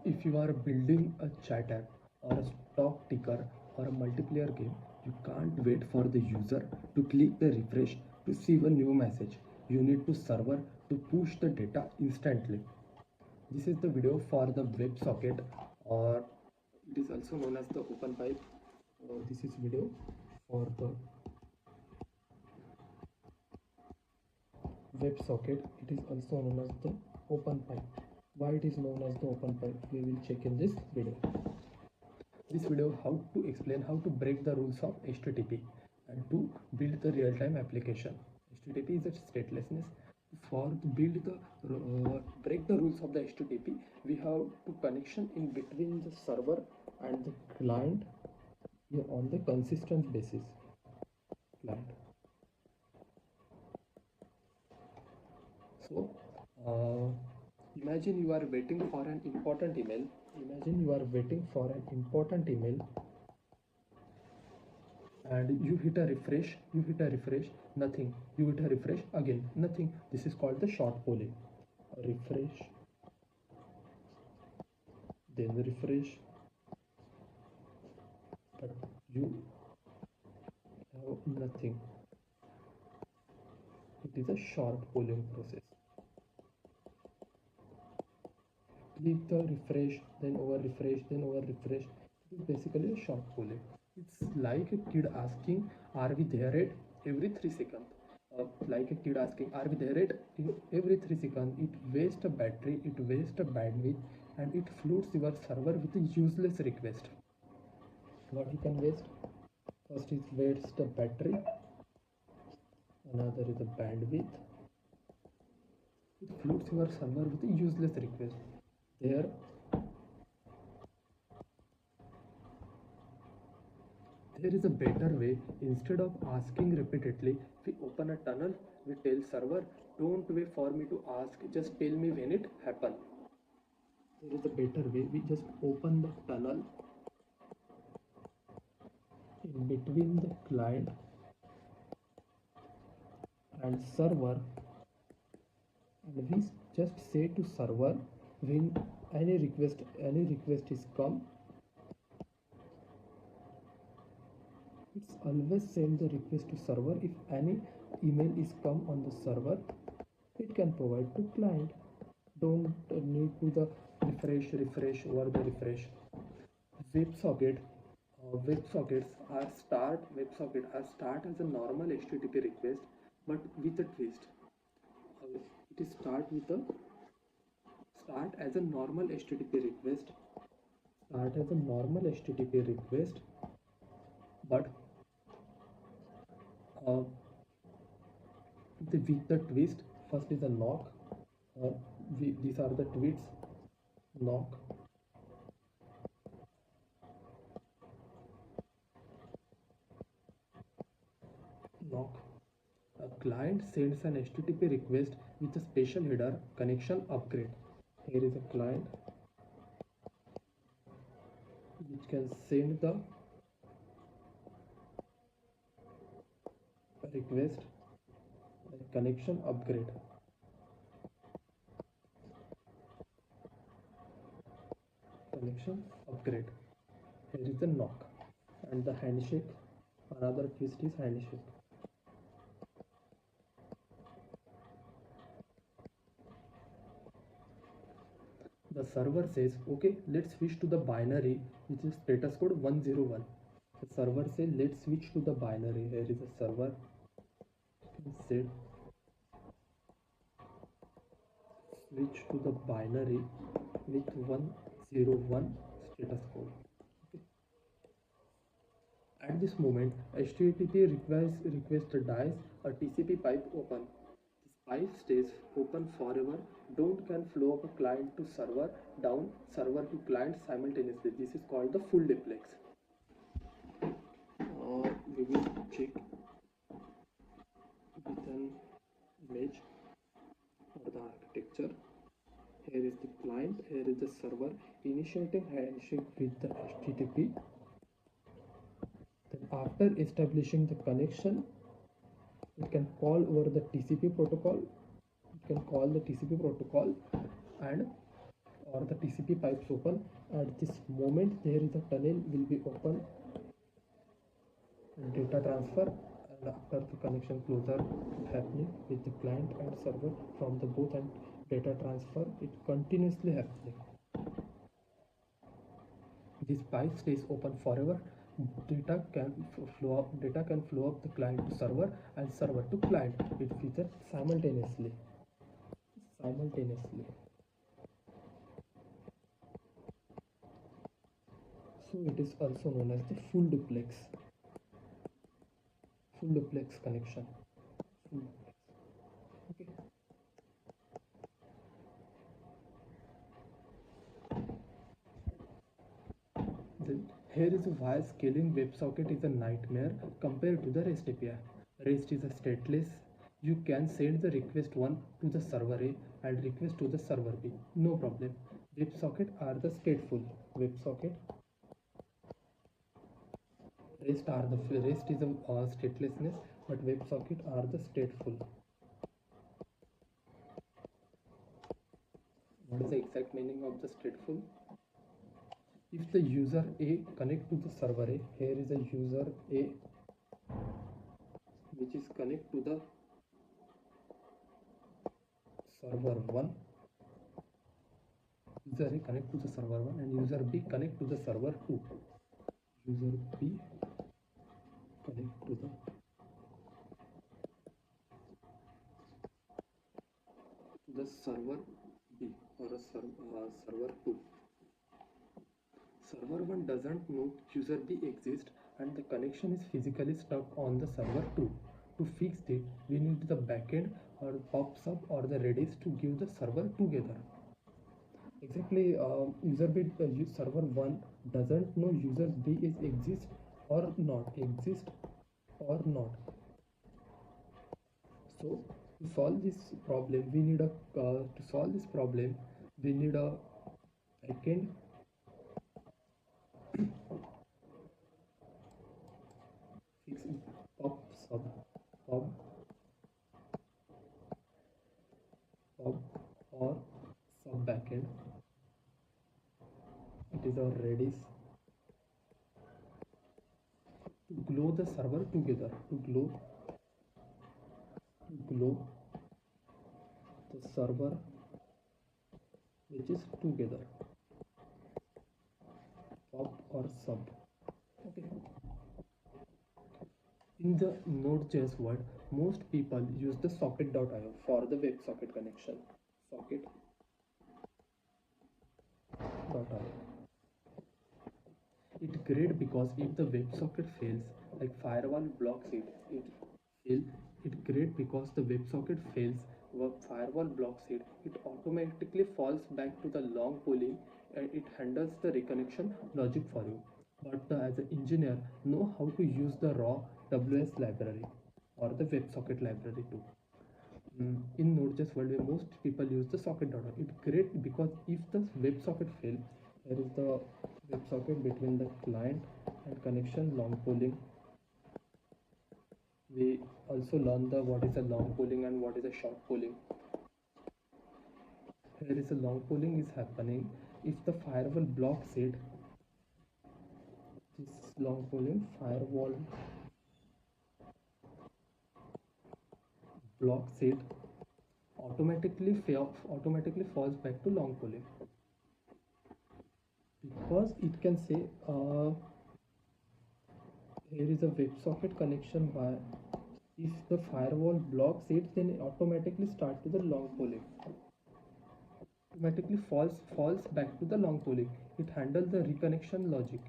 If you are building a chat app or a stock ticker or a multiplayer game, you can't wait for the user to click the refresh to see a new message. You need to server to push the data instantly. This is the video for the WebSocket, or it is also known as the open pipe. This is video for the WebSocket. It is also known as the open pipe. Why it is known as the open pipe, we will check in this video. This video how to explain how to break the rules of HTTP and to build the real-time application. HTTP is a statelessness. For to build the break the rules of the HTTP, we have to connection in between the server and the client on the consistent basis. Client. So imagine you are waiting for an important email. Imagine you are waiting for an important email and you hit a refresh, nothing. You hit a refresh again, nothing. This is called the short polling. Refresh, then refresh, but you have nothing. It is a short polling process. Click the refresh, then over refresh, then over refresh. It is basically a short polling. It's like a kid asking, are we there at every 3 seconds? Like a kid asking, are we there at every 3 seconds? It wastes a battery, it wastes a bandwidth, and it floats your server with a useless request. What you can waste? First is waste the battery, another is the bandwidth. It floats your server with a useless request. There is a better way. Instead of asking repeatedly, we open a tunnel. We tell server, don't wait for me to ask, just tell me when it happen. There is a better way. We just open the tunnel in between the client and server, and we just say to server when any request is come. It's always send the request to server. If any email is come on the server, it can provide to client. Don't need to the refresh over the refresh. WebSocket WebSockets are start as a normal HTTP request, but with a twist. It is start as a normal HTTP request. But with the twist. First is a knock. These are the tweets. Knock. A client sends an HTTP request with a special header, connection upgrade. Here is a client which can send the request connection upgrade. Here is the knock, and the handshake. Another twist is handshake. The server says, okay, let's switch to the binary, which is status code 101. The server says, let's switch to the binary. Here is a server. Said switch to the binary with 101 status code. Okay. At this moment, HTTP request dies, a TCP pipe open. This pipe stays open forever. Don't can flow up a client to server, down server to client simultaneously. This is called the full duplex. We will check with an image or the architecture. Here is the client, here is the server initiating handshake with the HTTP. Then after establishing the connection, it can call over the TCP protocol. And or the TCP pipes open. At this moment there is a tunnel will be open, data transfer, and after the connection closure happening with the client and server from the both, and data transfer it continuously happening. This pipe stays open forever. Data can flow up the client to server and server to client. It features simultaneously. So it is also known as the full duplex connection. Okay. Then here is why scaling WebSocket is a nightmare compared to the REST API. REST is a stateless. You can send the request 1 to the server A and request to the server B. No problem. WebSocket are the stateful. REST is a statelessness, but WebSocket are the stateful. What is the exact meaning of the stateful? If the user A connect to the server A, here is a user A which is connect to the server 1, user A connect to the server 1 and user B connect to the server 2. User B connect to the server B or a server 2. Server 1 doesn't know user B exists and the connection is physically stuck on the server 2. To fix it, we need the backend or PubSub or the Redis to give the server together. Exactly, server 1 doesn't know user B is exist or not. So to solve this problem, we need a backend fix pub sub pub or sub backend. It is our Redis to glue the server together. To glue the server which is together. Pub or sub. Okay. In the Node.js world, most people use the socket.io for the WebSocket connection. Socket.io. It's great because if the WebSocket fails, like firewall blocks it's great because the WebSocket fails, firewall blocks it automatically falls back to the long polling and it handles the reconnection logic for you. But as an engineer, know how to use the raw WS library or the WebSocket library too. In Node.js world, where most people use the socket.io, it's great because if the WebSocket fails, there is the WebSocket between the client and connection long polling. We also learn what is a long polling and what is a short polling. Here is a long polling is happening if the firewall blocks it. This long polling firewall blocks it, automatically falls back to long polling because it can say here is a WebSocket connection by if the firewall blocks it, then it automatically start to the long polling. Automatically falls back to the long polling. It handles the reconnection logic.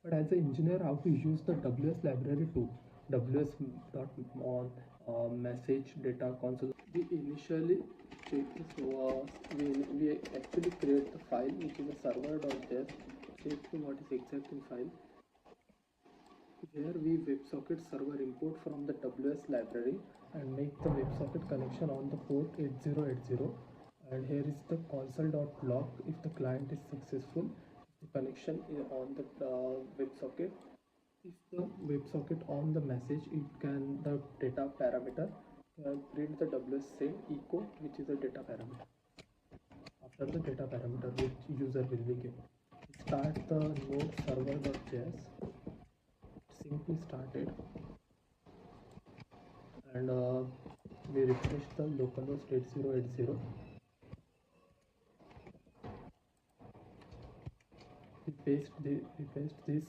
But as an engineer, how to use the WS library too? WS.on message data console. We initially we actually create the file which is a server.js. Check what is exact in file. Here we WebSocket server import from the WS library and make the WebSocket connection on the port 8080. And here is the console.log if the client is successful. The connection is on the WebSocket. If the WebSocket on the message, it can the data parameter just send echo, which is a data parameter. After the data parameter, which user will be given. Start the node server.js. Simply started, and we refresh the localhost 8080. We paste this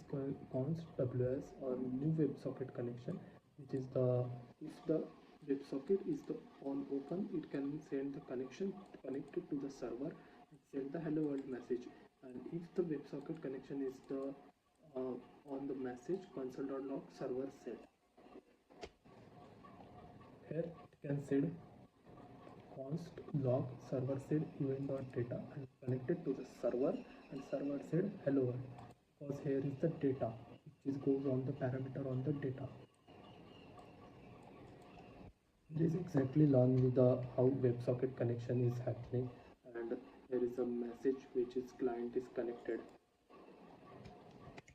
const ws or new WebSocket connection, which is the, if the WebSocket is the on open, it can send the connection connected to the server and send the hello world message. And if the WebSocket connection is the on the message console.log server set, here it can send const log server said event.data and connected to the server, and server said hello world, because here is the data which goes on the parameter on the data. It is exactly learn with the how WebSocket connection is happening, and there is a message which is client is connected.